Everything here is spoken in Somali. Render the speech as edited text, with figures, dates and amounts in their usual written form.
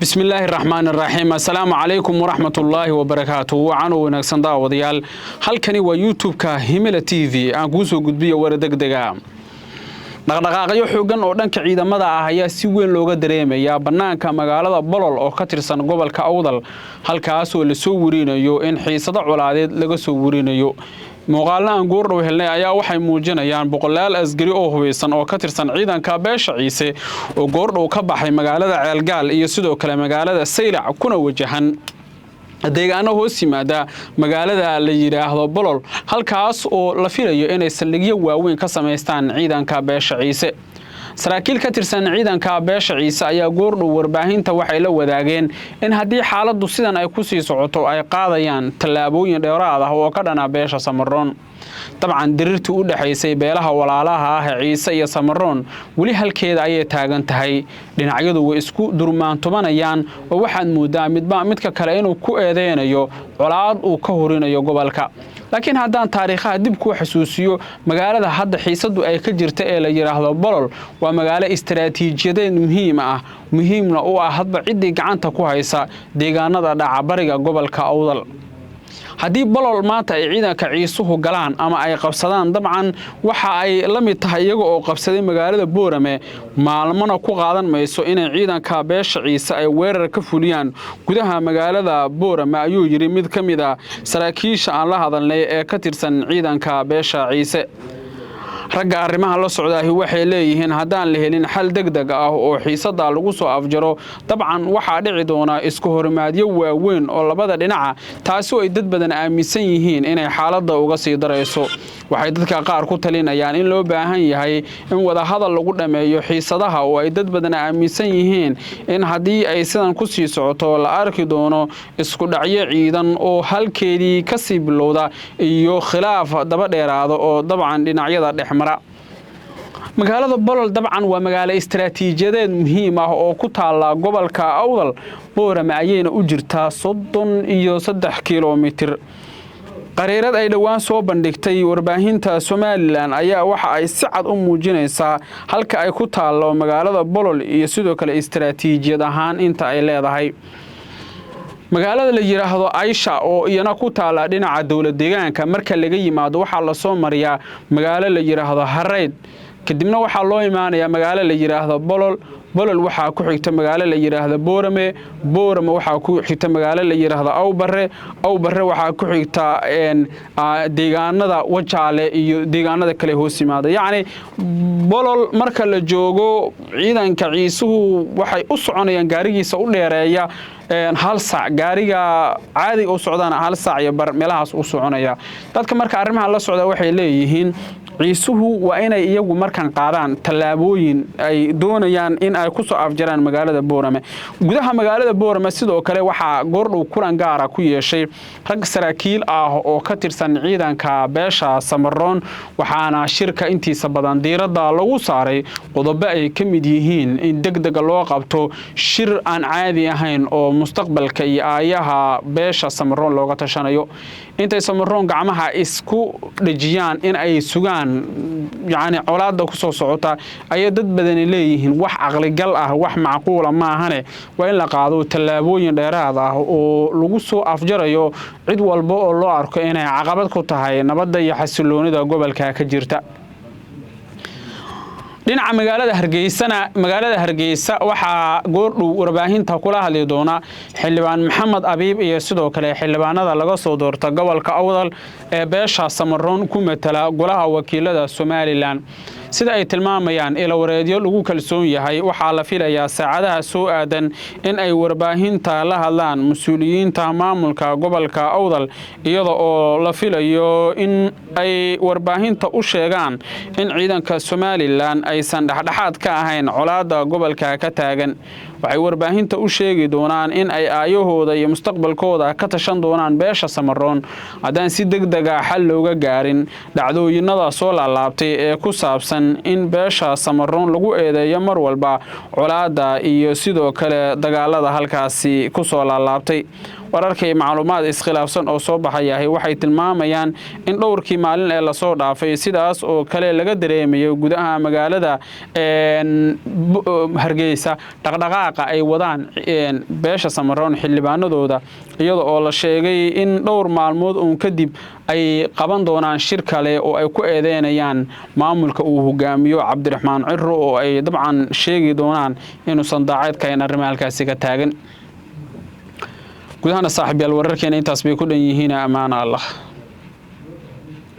بسم الله الرحمن الرحيم السلام عليكم ورحمة الله وبركاته وعنو ونكسن داوديال halkani waa YouTube-ka Himila TV aan ku soo gudbiyo war degdega dhaqdhaqaaqyo xoogan oo dhanka ciidamada ah ayaa si weyn looga dareemayaa banaanka magaalada Bolol oo ka tirsan gobolka Awdal halkaas oo la soo warinayo in xiisado colaadeed laga soo warinayo muuqaalada goordhow helnay ayaa waxay muujinayaan boqolaal asgari oo hubeysan oo ka tirsan ciidanka beesha Ciise oo goordhow ka baxay magaalada Ceelgaal iyo sidoo kale magaalada Saylac kuna wajahan deegaano hoos yimaada magaalada la yiraahdo Bolol halkaas oo la filayo inay saldhigyo waaweyn ka sameystaan ciidanka beesha Ciise saraakiil ka tirsan ciidanka beesha Ciise ayaa goordhow warbaahinta waxay la wadaageen in haddii xaaladdu sidan ay ku sii socoto ay qaadayaan tallaabooyin dheeraad ah oo ka dhana beesha Samaroon dabcan dirirtii u dhaxaysay beelaha walaalaha ah Ciise iyo Samaroon wali halkeeda ay taagan tahay dhinacyadu way isku durmaantumanayaan oo waxaad moodaa midka kale inuu ku eedeynayo colaad uu ka horinayo gobolka laakiin haddaan taariikhaha dib ku xasuusiyo magaalada hadda xiisadu ay ka jirta ee la yiraahdo Bolol waa magaalo istiraatiijiyadeed muhiimna u ah hadba cidii gacanta ku haysa deegaanada dhaca bariga gobolka Awdal haddii Bolol maanta ay ciidanka Ciisuhu galaan ama ay qabsadaan dabcan waxa ay la mid tahay iyaga oo qabsaday magaalada Boorame maalmana ku qaadan mayso in ciidanka beesha Ciise ay weerar ka fuliyaan gudaha magaalada Boorame ayuu yiri mid ka mid ah saraakiisha aan la hadalnay ee ka tirsan ciidanka beesha Ciise ragga arrimaha la socdaahi waxay leeyihiin haddaan la helin xal degdeg ah oo xiisada lagu soo afjaro dabcan waxa dhici doona isku horimaadyo waaweyn oo labada dhinaca taasi oo ay dad badan aaminsan yihiin inay xaaladda uga sii darayso waxay dadka qaar ku talinayaan in loo baahan yahay in wada hadal lagu dhameeyo xiisadaha oo ay dad badan aaminsan yihiin in haddii ay sidan ku sii socoto la arki doono isku dhacyo ciidan oo halkeedii ka sii bilowda iyo khilaaf daba dheeraado oo dabcan dhinacyada dhex magaalada Bolol dabcan waa magaalo istiraatiijiyadeed muhiim ah oo ku taala gobolka Awdal Boorame ayayna u jirtaa 33 kiiloomitir qareerad ay dhawaan soo bandhigtay warbaahinta Somaliland ayaa waxa ay si cad u muujinaysaa halka ay ku taalo magaalada Bolol iyo sidoo kale istiraatiijiyad ahaan inta ay leedahay magaalada la yiraahdo Aisha oo iyana ku taala dhinaca dawlad deegaanka marka laga yimaado waxa la soo mariyaa magaalo la yiraahdo Hareed kadibna waxa loo imaanayaa magaalo la yiraahdo Bolol waxa ku xigta magaalo la yiraahdo Boorame waxa ku xigta magaalo la yiraahdo Awbarre waxa ku xigta deegaanada Wajaale iyo deegaanada kale hoos yimaada yaani Bolol marka la joogo ciidanka Ciisuhu waxay u soconayaan gaarigiisa u dheereeya hal saac gaariga caadi oo socdana hal saac iyo bar meelahaas u soconaya dadka marka arrimaha la socda waxay leeyihiin Ciisuhu waa inay iyagu markan qaadaan tallaabooyin ay doonayaan in ay ku soo afjaraan magaalada Boorame gudaha magaalada Boorame sidoo kale waxa goordhow kulan gaar ah ku yeeshay rag saraakiil ah oo ka tirsan ciidanka beesha Samaroon waxaana shirka intiisa badan diiradda lagu saaray qodobo ay ka mid yihiin in degdeg loo qabto shir aan caadi ahayn oo mustaqbalka iyo aayaha beesha Samaroon looga tashanayo intay Samaroon gacmaha isku dhajiyaan in ay sugaan yaani colaadda ku soo socota ay dad badan leeyihiin wax aqli gal ah wax macquul ah ma ahane waa in la qaado tallaabooyin dheeraad ah oo lagu soo afjarayo cid walba oo loo arko inay caqabad ku tahay nabadda iyo xasiloonida gobolka ka jirta dhinaca magaalada Hargeysa waxa goordhow warbaahinta kula hadli doona xildhibaan Maxamed Abiib iyo sidoo kale xildhibaanada laga soo doorta gobolka Awdal ee beesha Samaroon ku metala golaha wakiilada Somaliland sida ay tilmaamayaan ila wareedyo lagu kalsoon yahay waxa la filayaa saacadaha soo aadan in ay warbaahinta la hadlaan mas'uuliyiinta maamulka gobolka Awdal iyada oo la filayo in ay warbaahinta u sheegaan in ciidanka Somaliland aysan dhaxdhaxaad ka ahayn colaadda gobolka ka taagan waxay warbaahinta u sheegi doonaan in ay aayahooda iyo mustaqbalkooda ka tashan doonaan beesha Samaroon haddaan si degdeg ah xal looga gaarin dhacdooyinada soo laalaabtay ee ku saabsan in beesha Samaroon lagu eedeeyo mar walba colaadda iyo sidoo kale dagaalada halkaasi ku soo laalaabtay wararka iyo macluumaad iskhilaafsan oo soo baxayahay waxay tilmaamayaan in dhowrkii maalin ee la soo dhaafay sidaas oo kale laga dareemayo gudaha magaalada Hargeysa dhaqdhaqaaqa ay wadaan beesha Samaroon xildhibaanadooda iyada oo la sheegay in dhowr maalmood oo kadib ay qaban doonaan shir kale oo ay ku eedeynayaan maamulka uu hogaamiyo Cabdiraxmaan Cirro oo ay dabcan sheegi doonaan inuu sandaacad ka in arrimaha halkaasi ka taagan gudahana saaxiibayaal wararkeena intaas bay ku dhan yihiin amaana Allah